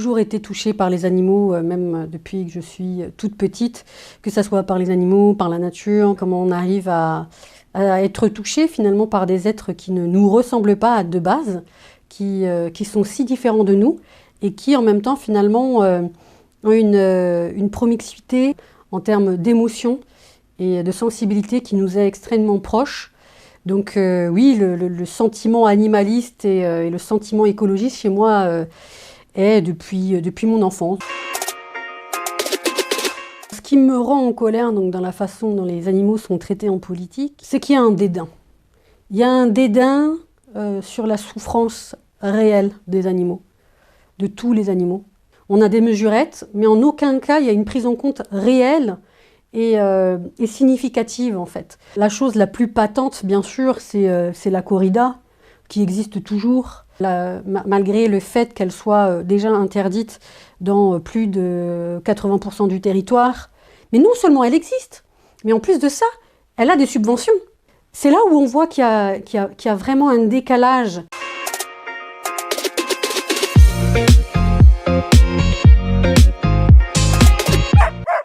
toujours été touchée par les animaux, même depuis que je suis toute petite, que ce soit par les animaux, par la nature, comment on arrive à être touché finalement par des êtres qui ne nous ressemblent pas de base, qui sont si différents de nous et qui en même temps finalement ont une promiscuité en termes d'émotion et de sensibilité qui nous est extrêmement proche. Donc oui, le sentiment animaliste et le sentiment écologiste chez moi est depuis mon enfance. Ce qui me rend en colère donc, dans la façon dont les animaux sont traités en politique, c'est qu'il y a un dédain. Il y a un dédain sur la souffrance réelle des animaux, de tous les animaux. On a des mesurettes, mais en aucun cas il y a une prise en compte réelle et significative en fait. La chose la plus patente, bien sûr, c'est la corrida, qui existe toujours, malgré le fait qu'elle soit déjà interdite dans plus de 80% du territoire. Mais non seulement elle existe, mais en plus de ça, elle a des subventions. C'est là où on voit qu'il y a vraiment un décalage.